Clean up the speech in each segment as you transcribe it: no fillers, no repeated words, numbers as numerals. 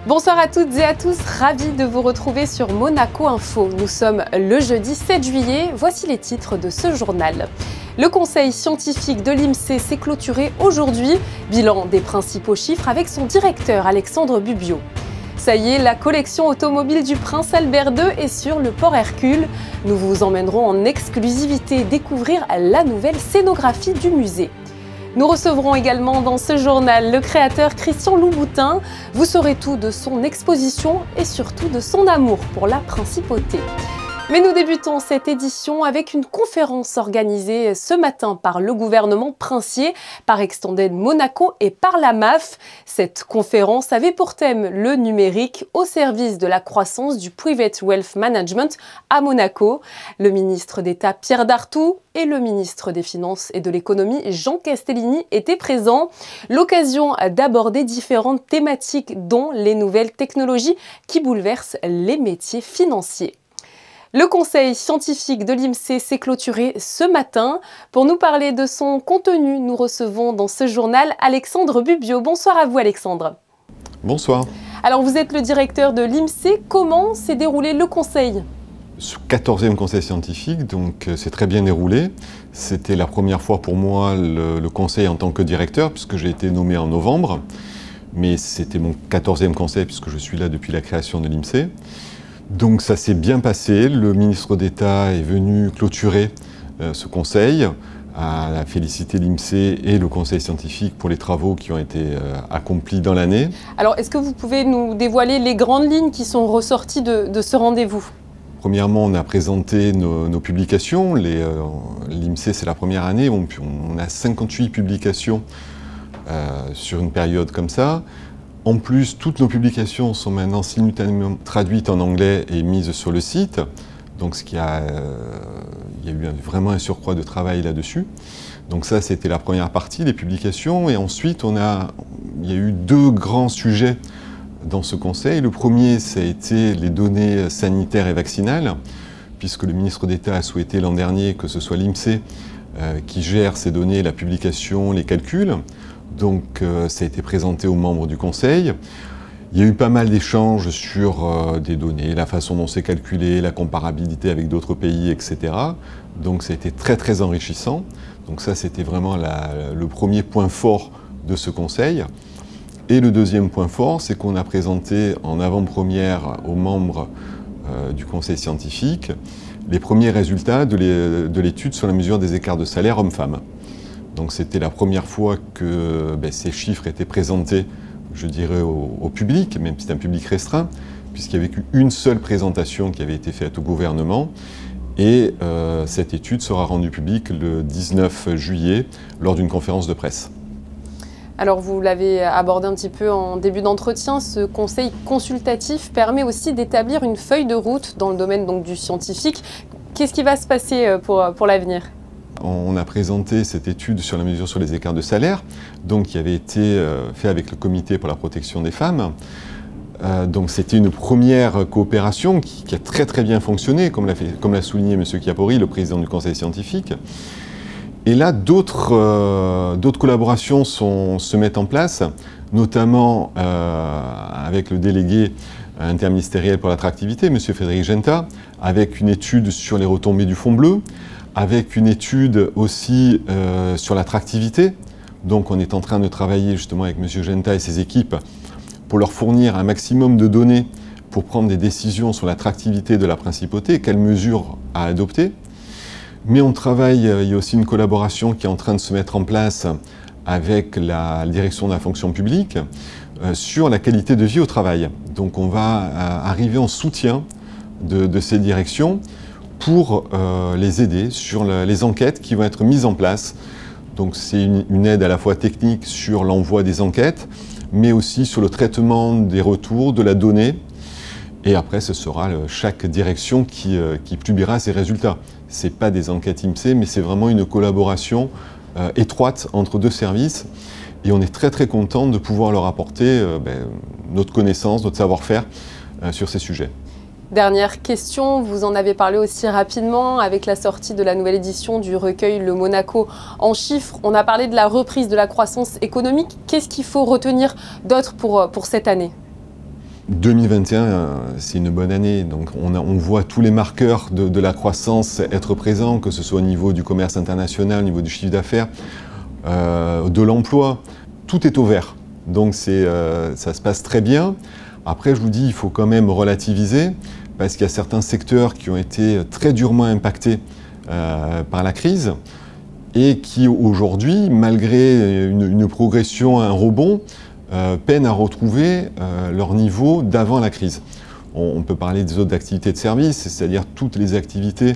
Bonsoir à toutes et à tous, ravis de vous retrouver sur Monaco Info. Nous sommes le jeudi 7 juillet, voici les titres de ce journal. Le conseil scientifique de l'INSEE s'est clôturé aujourd'hui. Bilan des principaux chiffres avec son directeur Alexandre Bubiot. Ça y est, la collection automobile du Prince Albert II est sur le port Hercule. Nous vous emmènerons en exclusivité découvrir la nouvelle scénographie du musée. Nous recevrons également dans ce journal le créateur Christian Louboutin. Vous saurez tout de son exposition et surtout de son amour pour la principauté. Mais nous débutons cette édition avec une conférence organisée ce matin par le gouvernement princier, par Extended Monaco et par la MAF. Cette conférence avait pour thème le numérique au service de la croissance du Private Wealth Management à Monaco. Le ministre d'État Pierre Dartout et le ministre des Finances et de l'Économie Jean Castellini étaient présents. L'occasion d'aborder différentes thématiques dont les nouvelles technologies qui bouleversent les métiers financiers. Le conseil scientifique de l'INSEE s'est clôturé ce matin. Pour nous parler de son contenu, nous recevons dans ce journal Alexandre Bubiot. Bonsoir à vous Alexandre. Bonsoir. Alors vous êtes le directeur de l'INSEE. Comment s'est déroulé le conseil ? Ce 14e conseil scientifique, donc c'est très bien déroulé. C'était la première fois pour moi le conseil en tant que directeur, puisque j'ai été nommé en novembre. Mais c'était mon 14e conseil, puisque je suis là depuis la création de l'INSEE. Donc ça s'est bien passé, le ministre d'État est venu clôturer ce conseil, a félicité l'INSEE et le conseil scientifique pour les travaux qui ont été accomplis dans l'année. Alors est-ce que vous pouvez nous dévoiler les grandes lignes qui sont ressorties de ce rendez-vous ? Premièrement, on a présenté nos publications. L'INSEE, c'est la première année, on a 58 publications sur une période comme ça. En plus, toutes nos publications sont maintenant simultanément traduites en anglais et mises sur le site. Donc il y a eu vraiment un surcroît de travail là-dessus. Donc ça, c'était la première partie, les publications. Et ensuite, il y a eu deux grands sujets dans ce conseil. Le premier, ça a été les données sanitaires et vaccinales, puisque le ministre d'État a souhaité l'an dernier que ce soit l'INSEE qui gère ces données, la publication, les calculs. Donc ça a été présenté aux membres du Conseil. Il y a eu pas mal d'échanges sur des données, la façon dont c'est calculé, la comparabilité avec d'autres pays, etc. Donc ça a été très très enrichissant. Donc ça c'était vraiment le premier point fort de ce Conseil. Et le deuxième point fort, c'est qu'on a présenté en avant-première aux membres du Conseil scientifique les premiers résultats de l'étude sur la mesure des écarts de salaire hommes-femmes. Donc c'était la première fois que ces chiffres étaient présentés, je dirais, au public, même si c'est un public restreint, puisqu'il n'y avait qu'une seule présentation qui avait été faite au gouvernement. Et cette étude sera rendue publique le 19 juillet lors d'une conférence de presse. Alors vous l'avez abordé un petit peu en début d'entretien, ce conseil consultatif permet aussi d'établir une feuille de route dans le domaine donc, du scientifique. Qu'est-ce qui va se passer pour l'avenir ? On a présenté cette étude sur la mesure sur les écarts de salaire, donc qui avait été fait avec le Comité pour la protection des femmes. Donc c'était une première coopération qui a très très bien fonctionné, comme l'a souligné M. Chiappori, le président du Conseil scientifique. Et là, d'autres collaborations se mettent en place, notamment avec le délégué interministériel pour l'attractivité, M. Frédéric Genta, avec une étude sur les retombées du fonds bleu, avec une étude aussi sur l'attractivité. Donc on est en train de travailler justement avec M. Genta et ses équipes pour leur fournir un maximum de données pour prendre des décisions sur l'attractivité de la principauté, quelles mesures à adopter. Mais on travaille, il y a aussi une collaboration qui est en train de se mettre en place avec la direction de la fonction publique sur la qualité de vie au travail. Donc on va arriver en soutien de ces directions pour les aider sur les enquêtes qui vont être mises en place. Donc c'est une aide à la fois technique sur l'envoi des enquêtes, mais aussi sur le traitement des retours, de la donnée. Et après, ce sera chaque direction qui publiera ses résultats. Ce n'est pas des enquêtes INSEE, mais c'est vraiment une collaboration étroite entre deux services. Et on est très très content de pouvoir leur apporter notre connaissance, notre savoir-faire sur ces sujets. Dernière question, vous en avez parlé aussi rapidement avec la sortie de la nouvelle édition du recueil Le Monaco en chiffres. On a parlé de la reprise de la croissance économique. Qu'est-ce qu'il faut retenir d'autre pour cette année ? 2021, c'est une bonne année. Donc on voit tous les marqueurs de la croissance être présents, que ce soit au niveau du commerce international, au niveau du chiffre d'affaires, de l'emploi. Tout est au vert. Donc ça se passe très bien. Après, je vous dis, il faut quand même relativiser, parce qu'il y a certains secteurs qui ont été très durement impactés par la crise et qui aujourd'hui, malgré une progression, un rebond, peinent à retrouver leur niveau d'avant la crise. On peut parler des autres activités de service, c'est-à-dire toutes les activités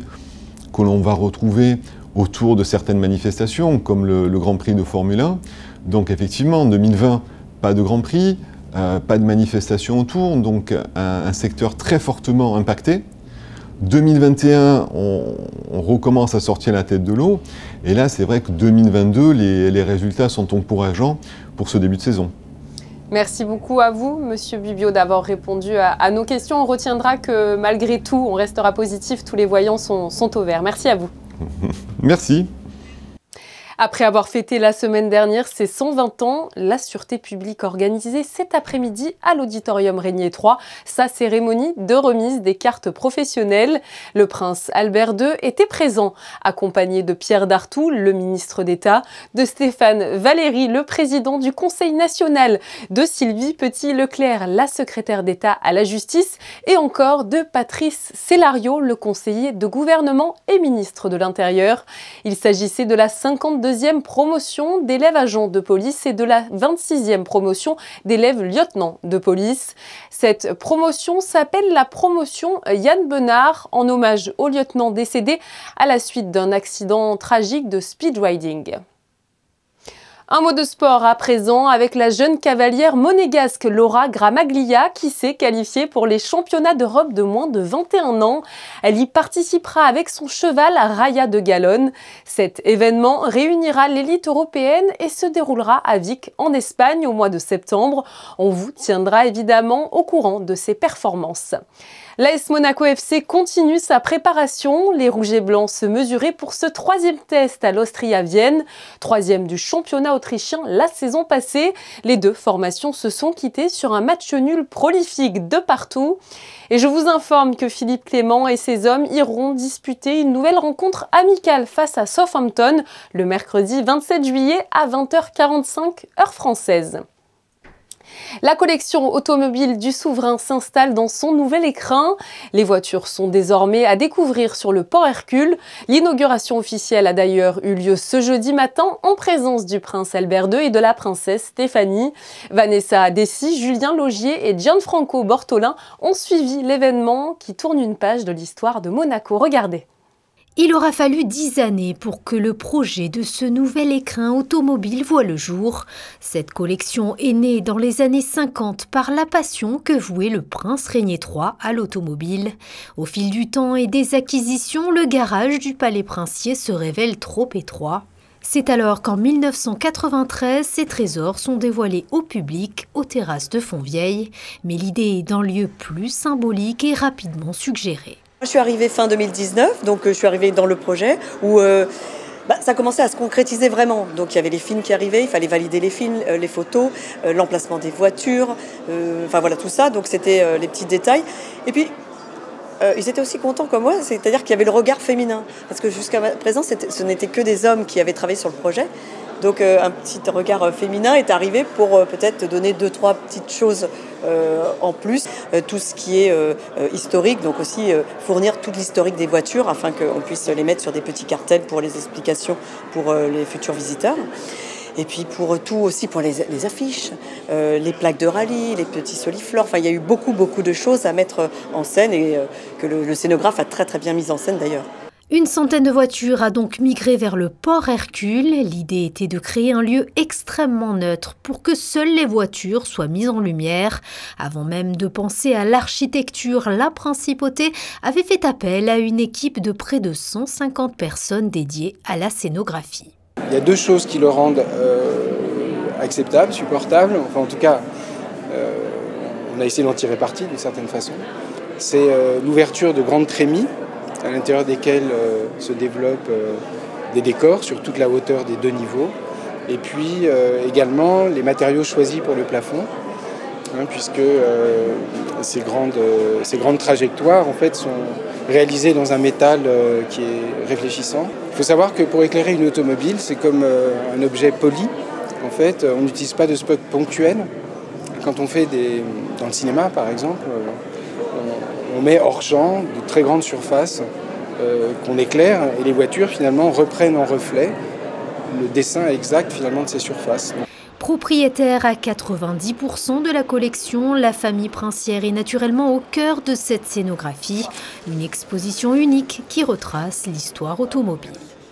que l'on va retrouver autour de certaines manifestations, comme le Grand Prix de Formule 1. Donc effectivement, en 2020, pas de Grand Prix, pas de manifestation autour, donc un secteur très fortement impacté. 2021, on recommence à sortir la tête de l'eau, et là c'est vrai que 2022, les résultats sont encourageants pour ce début de saison. Merci beaucoup à vous, Monsieur Bubio, d'avoir répondu à nos questions. On retiendra que malgré tout, on restera positif, tous les voyants sont au vert. Merci à vous. Merci. Après avoir fêté la semaine dernière ses 120 ans, la Sûreté publique organisait cet après-midi à l'Auditorium Régnier 3 sa cérémonie de remise des cartes professionnelles. Le prince Albert II était présent, accompagné de Pierre Dartout, le ministre d'État, de Stéphane Valéry, le président du Conseil national, de Sylvie Petit-Leclerc, la secrétaire d'État à la justice, et encore de Patrice Célario, le conseiller de gouvernement et ministre de l'Intérieur. Il s'agissait de la 52e promotion d'élèves agents de police et de la 26e promotion d'élèves lieutenants de police. Cette promotion s'appelle la promotion Yann Benard, en hommage au lieutenant décédé à la suite d'un accident tragique de speed riding. Un mot de sport à présent avec la jeune cavalière monégasque Laura Gramaglia qui s'est qualifiée pour les championnats d'Europe de moins de 21 ans. Elle y participera avec son cheval Raya de Galone. Cet événement réunira l'élite européenne et se déroulera à Vic en Espagne au mois de septembre. On vous tiendra évidemment au courant de ses performances. L'AS Monaco FC continue sa préparation. Les Rouges et Blancs se mesuraient pour ce 3e test à l'Austria Vienne, 3e du championnat autrichien la saison passée. Les deux formations se sont quittées sur un match nul prolifique de partout. Et je vous informe que Philippe Clément et ses hommes iront disputer une nouvelle rencontre amicale face à Southampton le mercredi 27 juillet à 20h45 heure française. La collection automobile du souverain s'installe dans son nouvel écrin. Les voitures sont désormais à découvrir sur le port Hercule. L'inauguration officielle a d'ailleurs eu lieu ce jeudi matin en présence du prince Albert II et de la princesse Stéphanie. Vanessa Dessy, Julien Laugier et Gianfranco Bortolin ont suivi l'événement qui tourne une page de l'histoire de Monaco. Regardez. Il aura fallu 10 années pour que le projet de ce nouvel écrin automobile voie le jour. Cette collection est née dans les années 50 par la passion que vouait le prince Régnier III à l'automobile. Au fil du temps et des acquisitions, le garage du palais princier se révèle trop étroit. C'est alors qu'en 1993, ces trésors sont dévoilés au public aux terrasses de Fontvieille. Mais l'idée d'un lieu plus symbolique est rapidement suggérée. Je suis arrivée fin 2019, donc je suis arrivée dans le projet où ça commençait à se concrétiser vraiment. Donc il y avait les films qui arrivaient, il fallait valider les films, les photos, l'emplacement des voitures, enfin voilà tout ça. Donc c'était les petits détails. Et puis ils étaient aussi contents comme moi, c'est-à-dire qu'il y avait le regard féminin. Parce que jusqu'à présent, ce n'était que des hommes qui avaient travaillé sur le projet. Donc un petit regard féminin est arrivé pour peut-être donner 2-3 petites choses en plus. Tout ce qui est historique, donc aussi fournir toute l'historique des voitures afin qu'on puisse les mettre sur des petits cartels pour les explications pour les futurs visiteurs. Et puis pour tout aussi, pour les affiches, les plaques de rallye, les petits soliflores. Enfin, il y a eu beaucoup de choses à mettre en scène et que le scénographe a très bien mis en scène d'ailleurs. Une centaine de voitures a donc migré vers le port Hercule. L'idée était de créer un lieu extrêmement neutre pour que seules les voitures soient mises en lumière. Avant même de penser à l'architecture, la principauté avait fait appel à une équipe de près de 150 personnes dédiées à la scénographie. Il y a deux choses qui le rendent acceptable, supportable. Enfin, en tout cas, on a essayé d'en tirer parti d'une certaine façon. C'est l'ouverture de grandes trémies, à l'intérieur desquels se développent des décors sur toute la hauteur des deux niveaux. Et puis également les matériaux choisis pour le plafond, puisque ces grandes trajectoires en fait, sont réalisées dans un métal qui est réfléchissant. Il faut savoir que pour éclairer une automobile, c'est comme un objet poli. En fait, on n'utilise pas de spot ponctuel. Quand on fait dans le cinéma, par exemple, on met hors champ de très grandes surfaces qu'on éclaire et les voitures finalement reprennent en reflet le dessin exact finalement de ces surfaces. Propriétaire à 90% de la collection, la famille Princière est naturellement au cœur de cette scénographie. Une exposition unique qui retrace l'histoire automobile.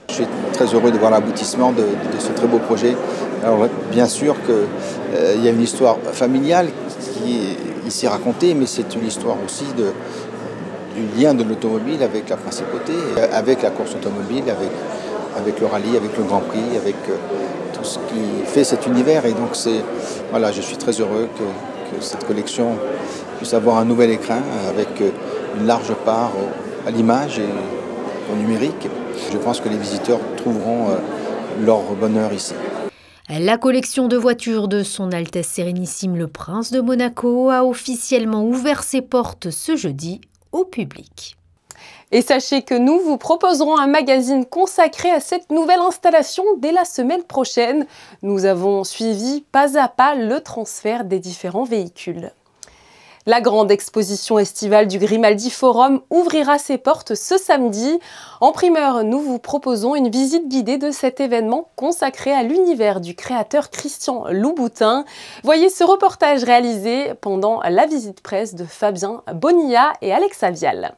Je suis très heureux de voir l'aboutissement de ce très beau projet. Alors, bien sûr qu'il y a une histoire familiale qui est ici racontée, mais c'est une histoire aussi du lien de l'automobile avec la principauté, avec la course automobile, avec le rallye, avec le Grand Prix, avec tout ce qui fait cet univers. Et donc voilà, je suis très heureux que cette collection puisse avoir un nouvel écrin avec une large part à l'image et au numérique. Je pense que les visiteurs trouveront leur bonheur ici. La collection de voitures de Son Altesse Sérénissime le Prince de Monaco a officiellement ouvert ses portes ce jeudi au public. Et sachez que nous vous proposerons un magazine consacré à cette nouvelle installation dès la semaine prochaine. Nous avons suivi pas à pas le transfert des différents véhicules. La grande exposition estivale du Grimaldi Forum ouvrira ses portes ce samedi. En primeur, nous vous proposons une visite guidée de cet événement consacré à l'univers du créateur Christian Louboutin. Voyez ce reportage réalisé pendant la visite presse de Fabien Bonilla et Alexa Vial.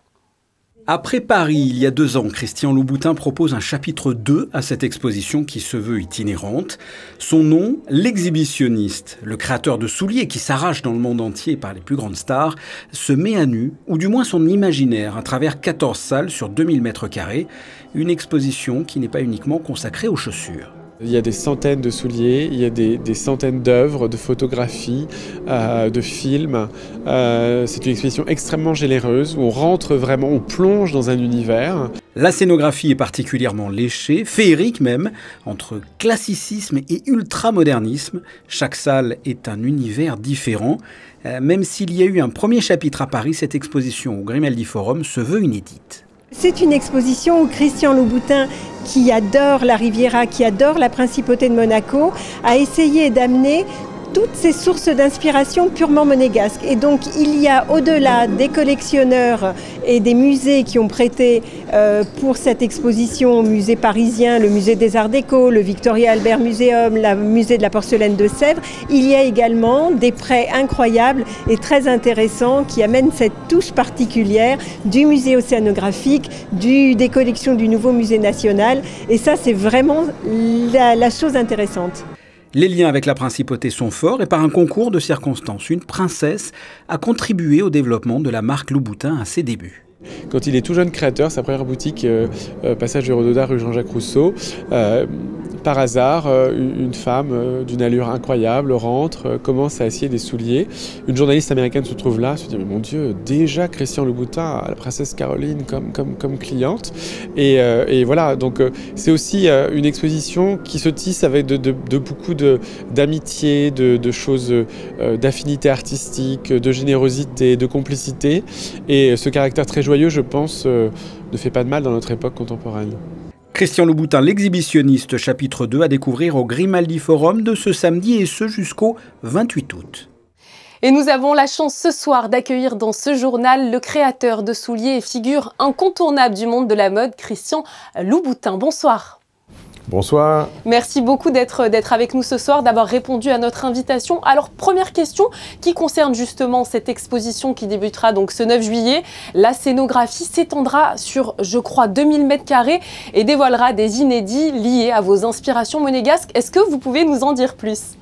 Après Paris, il y a 2 ans, Christian Louboutin propose un chapitre 2 à cette exposition qui se veut itinérante. Son nom, l'exhibitionniste, le créateur de souliers qui s'arrache dans le monde entier par les plus grandes stars, se met à nu, ou du moins son imaginaire, à travers 14 salles sur 2000 m². Une exposition qui n'est pas uniquement consacrée aux chaussures. Il y a des centaines de souliers, il y a des centaines d'œuvres, de photographies, de films. C'est une exposition extrêmement généreuse où on rentre vraiment, on plonge dans un univers. La scénographie est particulièrement léchée, féerique même, entre classicisme et ultramodernisme. Chaque salle est un univers différent. Même s'il y a eu un premier chapitre à Paris, cette exposition au Grimaldi Forum se veut inédite. C'est une exposition où Christian Louboutin, qui adore la Riviera, qui adore la Principauté de Monaco, a essayé d'amener toutes ces sources d'inspiration purement monégasques. Et donc il y a au-delà des collectionneurs et des musées qui ont prêté pour cette exposition, musée parisien, le musée des Arts Déco, le Victoria Albert Museum, le musée de la porcelaine de Sèvres, il y a également des prêts incroyables et très intéressants qui amènent cette touche particulière du musée océanographique, des collections du nouveau musée national. Et ça, c'est vraiment la chose intéressante. Les liens avec la principauté sont forts et par un concours de circonstances, une princesse a contribué au développement de la marque Louboutin à ses débuts. Quand il est tout jeune créateur, sa première boutique, passage du Rododard, rue Jean-Jacques Rousseau, par hasard, une femme d'une allure incroyable rentre, commence à essayer des souliers. Une journaliste américaine se trouve là, se dit « Mais mon Dieu, déjà Christian Louboutin a la princesse Caroline comme cliente ». Et voilà, donc c'est aussi une exposition qui se tisse avec beaucoup d'amitié, de choses, d'affinité artistique, de générosité, de complicité. Et ce caractère très joyeux, je pense, ne fait pas de mal dans notre époque contemporaine. Christian Louboutin, l'exhibitionniste, chapitre 2 à découvrir au Grimaldi Forum de ce samedi et ce jusqu'au 28 août. Et nous avons la chance ce soir d'accueillir dans ce journal le créateur de souliers et figure incontournable du monde de la mode, Christian Louboutin. Bonsoir. Bonsoir. Merci beaucoup d'être avec nous ce soir, d'avoir répondu à notre invitation. Alors, première question qui concerne justement cette exposition qui débutera donc ce 9 juillet. La scénographie s'étendra sur, je crois, 2000 m² et dévoilera des inédits liés à vos inspirations monégasques. Est-ce que vous pouvez nous en dire plus ?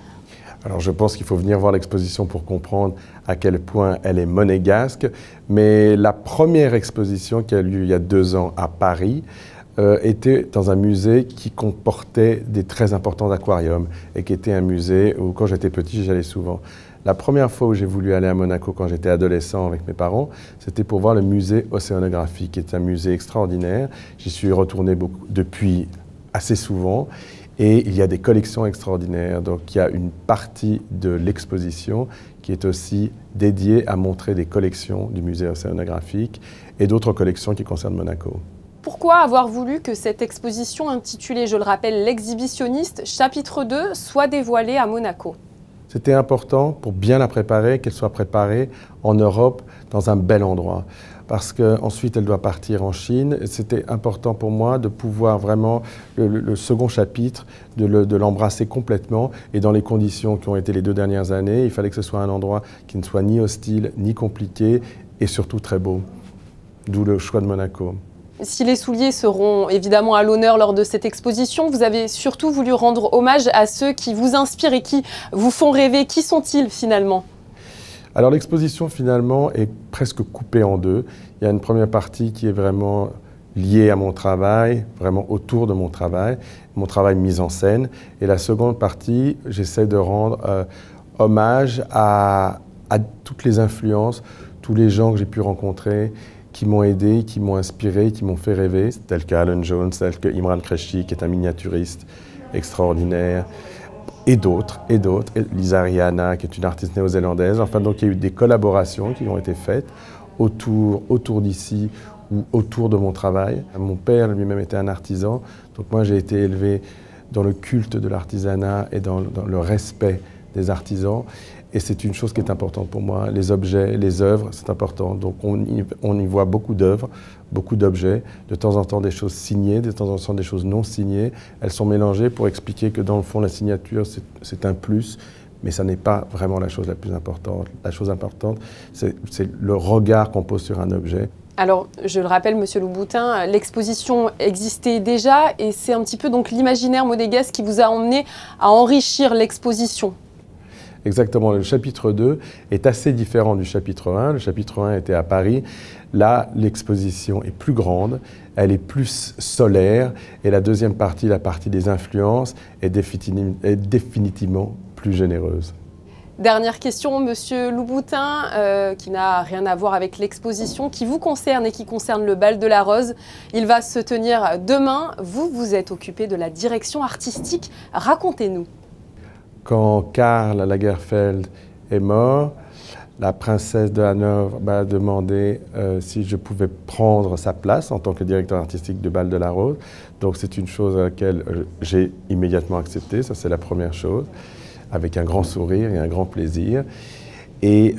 Alors, je pense qu'il faut venir voir l'exposition pour comprendre à quel point elle est monégasque. Mais la première exposition qui a eu lieu il y a 2 ans à Paris, était dans un musée qui comportait des très importants aquariums et qui était un musée où, quand j'étais petit, j'allais souvent. La première fois où j'ai voulu aller à Monaco quand j'étais adolescent avec mes parents, c'était pour voir le musée océanographique, qui est un musée extraordinaire. J'y suis retourné depuis assez souvent. Et il y a des collections extraordinaires. Donc il y a une partie de l'exposition qui est aussi dédié à montrer des collections du musée océanographique et d'autres collections qui concernent Monaco. Pourquoi avoir voulu que cette exposition intitulée, je le rappelle, L'exhibitionniste, chapitre 2, soit dévoilée à Monaco? C'était important pour bien la préparer, qu'elle soit préparée en Europe dans un bel endroit. Parce qu'ensuite, elle doit partir en Chine. C'était important pour moi de pouvoir vraiment, le second chapitre, de l'embrasser complètement. Et dans les conditions qui ont été les 2 dernières années, il fallait que ce soit un endroit qui ne soit ni hostile, ni compliqué, et surtout très beau. D'où le choix de Monaco. Si les souliers seront évidemment à l'honneur lors de cette exposition, vous avez surtout voulu rendre hommage à ceux qui vous inspirent et qui vous font rêver. Qui sont-ils finalement ? Alors l'exposition finalement est presque coupée en 2. Il y a une première partie qui est vraiment liée à mon travail, vraiment autour de mon travail mise en scène. Et la seconde partie, j'essaie de rendre hommage à toutes les influences, tous les gens que j'ai pu rencontrer, qui m'ont aidé, qui m'ont inspiré, qui m'ont fait rêver, tel que Alan Jones, tel que Imran Qureshi, qui est un miniaturiste extraordinaire, et d'autres, Lisa Rihanna, qui est une artiste néo-zélandaise. Enfin, donc il y a eu des collaborations qui ont été faites autour d'ici ou autour de mon travail. Mon père lui-même était un artisan, donc moi j'ai été élevé dans le culte de l'artisanat et dans le respect des artisans. Et c'est une chose qui est importante pour moi. Les objets, les œuvres, c'est important. Donc on y voit beaucoup d'œuvres, beaucoup d'objets, de temps en temps des choses signées, de temps en temps des choses non signées. Elles sont mélangées pour expliquer que dans le fond, la signature, c'est un plus, mais ça n'est pas vraiment la chose la plus importante. La chose importante, c'est le regard qu'on pose sur un objet. Alors, je le rappelle, Monsieur Louboutin, l'exposition existait déjà et c'est un petit peu donc l'imaginaire monégasque qui vous a emmené à enrichir l'exposition. Exactement, le chapitre 2 est assez différent du chapitre 1. Le chapitre 1 était à Paris. Là, l'exposition est plus grande, elle est plus solaire. Et la deuxième partie, la partie des influences, est définitivement plus généreuse. Dernière question, Monsieur Louboutin, qui n'a rien à voir avec l'exposition, qui vous concerne et qui concerne le bal de la Rose. Il va se tenir demain. Vous, vous êtes occupé de la direction artistique. Racontez-nous. Quand Karl Lagerfeld est mort, la princesse de Hanovre m'a demandé si je pouvais prendre sa place en tant que directeur artistique du Bal de la Rose. Donc c'est une chose à laquelle j'ai immédiatement accepté, ça c'est la première chose, avec un grand sourire et un grand plaisir. Et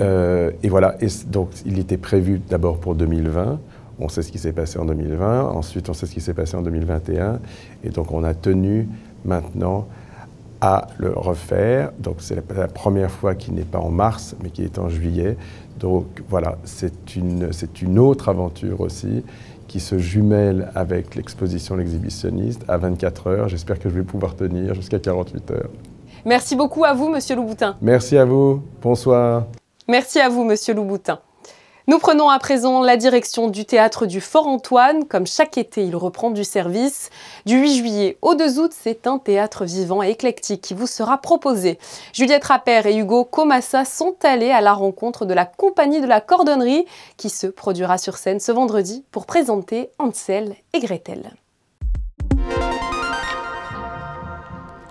voilà, et donc il était prévu d'abord pour 2020. On sait ce qui s'est passé en 2020, ensuite on sait ce qui s'est passé en 2021. Et donc on a tenu maintenant à le refaire. Donc c'est la première fois qu'il n'est pas en mars, mais qui est en juillet. Donc voilà, c'est une autre aventure aussi qui se jumelle avec l'exposition L'exhibitionniste à 24 heures. J'espère que je vais pouvoir tenir jusqu'à 48 heures. Merci beaucoup à vous, Monsieur Louboutin. Merci à vous. Bonsoir. Merci à vous, Monsieur Louboutin. Nous prenons à présent la direction du théâtre du Fort-Antoine. Comme chaque été, il reprend du service. Du 8 juillet au 2 août, c'est un théâtre vivant et éclectique qui vous sera proposé. Juliette Rappert et Hugo Comassa sont allés à la rencontre de la compagnie de la Cordonnerie qui se produira sur scène ce vendredi pour présenter Hansel et Gretel.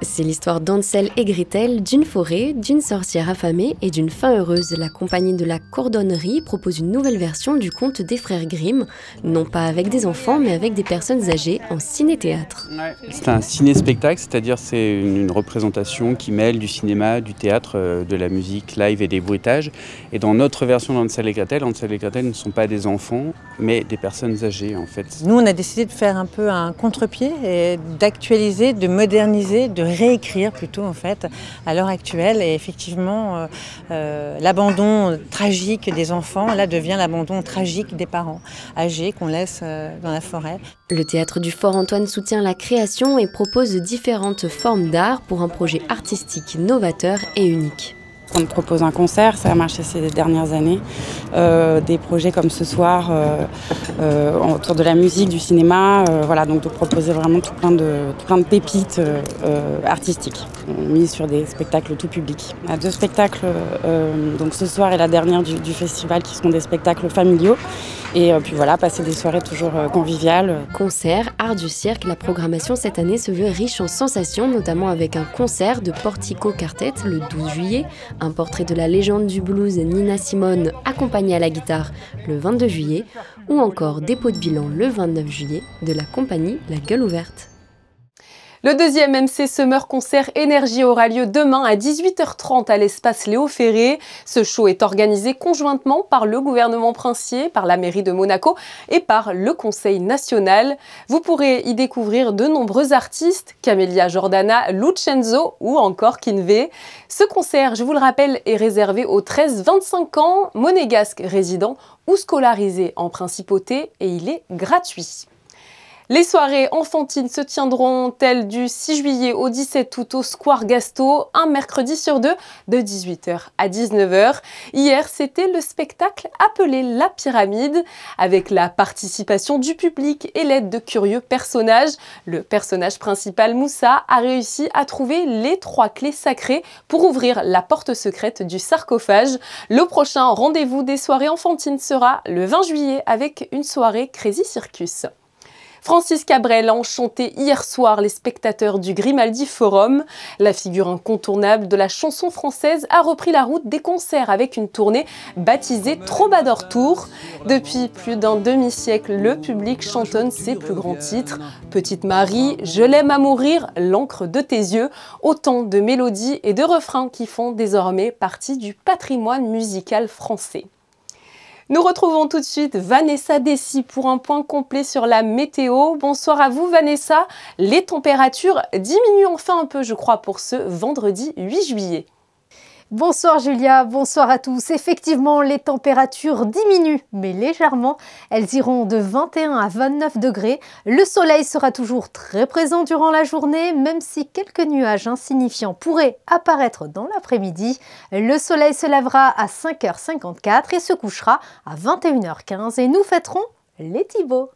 C'est l'histoire d'Hansel et Gretel, d'une forêt, d'une sorcière affamée et d'une fin heureuse. La compagnie de la Cordonnerie propose une nouvelle version du conte des frères Grimm, non pas avec des enfants, mais avec des personnes âgées en ciné-théâtre. C'est un ciné-spectacle, c'est-à-dire c'est une représentation qui mêle du cinéma, du théâtre, de la musique live et des bruitages. Et dans notre version d'Hansel et Gretel ne sont pas des enfants, mais des personnes âgées en fait. Nous, on a décidé de faire un peu un contre-pied et d'actualiser, de moderniser, de réécrire plutôt en fait à l'heure actuelle. Et effectivement, l'abandon tragique des enfants, là, devient l'abandon tragique des parents âgés qu'on laisse dans la forêt. Le théâtre du Fort-Antoine soutient la création et propose différentes formes d'art pour un projet artistique novateur et unique. On propose un concert, ça a marché ces dernières années, des projets comme ce soir autour de la musique, du cinéma, voilà, donc de proposer vraiment tout plein de pépites artistiques. On mise sur des spectacles tout public. On a 2 spectacles, donc ce soir et la dernière du festival, qui seront des spectacles familiaux. Et puis voilà, passer des soirées toujours conviviales. Concerts, art du cirque, la programmation cette année se veut riche en sensations, notamment avec un concert de Portico Quartet le 12 juillet, un portrait de la légende du blues Nina Simone accompagnée à la guitare le 22 juillet, ou encore dépôt de bilan le 29 juillet de la compagnie La Gueule Ouverte. Le deuxième MC Summer Concert Énergie aura lieu demain à 18h30 à l'espace Léo Ferré. Ce show est organisé conjointement par le gouvernement princier, par la mairie de Monaco et par le Conseil national. Vous pourrez y découvrir de nombreux artistes, Camélia Jordana, Lucenzo ou encore Kinvey. Ce concert, je vous le rappelle, est réservé aux 13-25 ans, monégasques résidents ou scolarisés en principauté et il est gratuit. Les soirées enfantines se tiendront telles du 6 juillet au 17 août au Square Gasto, un mercredi sur deux, de 18h à 19h. Hier, c'était le spectacle appelé La Pyramide, avec la participation du public et l'aide de curieux personnages. Le personnage principal, Moussa, a réussi à trouver les 3 clés sacrées pour ouvrir la porte secrète du sarcophage. Le prochain rendez-vous des soirées enfantines sera le 20 juillet avec une soirée Crazy Circus. Francis Cabrel a enchanté hier soir les spectateurs du Grimaldi Forum. La figure incontournable de la chanson française a repris la route des concerts avec une tournée baptisée Troubadour Tour. Depuis plus d'un demi-siècle, le public chantonne ses plus grands titres. Petite Marie, Je l'aime à mourir, L'encre de tes yeux, autant de mélodies et de refrains qui font désormais partie du patrimoine musical français. Nous retrouvons tout de suite Vanessa Dessy pour un point complet sur la météo. Bonsoir à vous Vanessa. Les températures diminuent enfin un peu, je crois, pour ce vendredi 8 juillet. Bonsoir Julia, bonsoir à tous. Effectivement, les températures diminuent, mais légèrement. Elles iront de 21 à 29 degrés. Le soleil sera toujours très présent durant la journée, même si quelques nuages insignifiants pourraient apparaître dans l'après-midi. Le soleil se lèvera à 5h54 et se couchera à 21h15 et nous fêterons les Thibauts.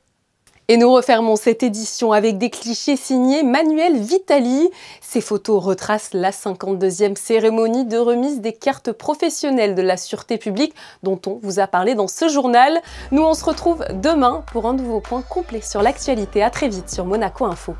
Et nous refermons cette édition avec des clichés signés Manuel Vitali. Ces photos retracent la 52e cérémonie de remise des cartes professionnelles de la sûreté publique dont on vous a parlé dans ce journal. Nous, on se retrouve demain pour un nouveau point complet sur l'actualité. À très vite sur Monaco Info.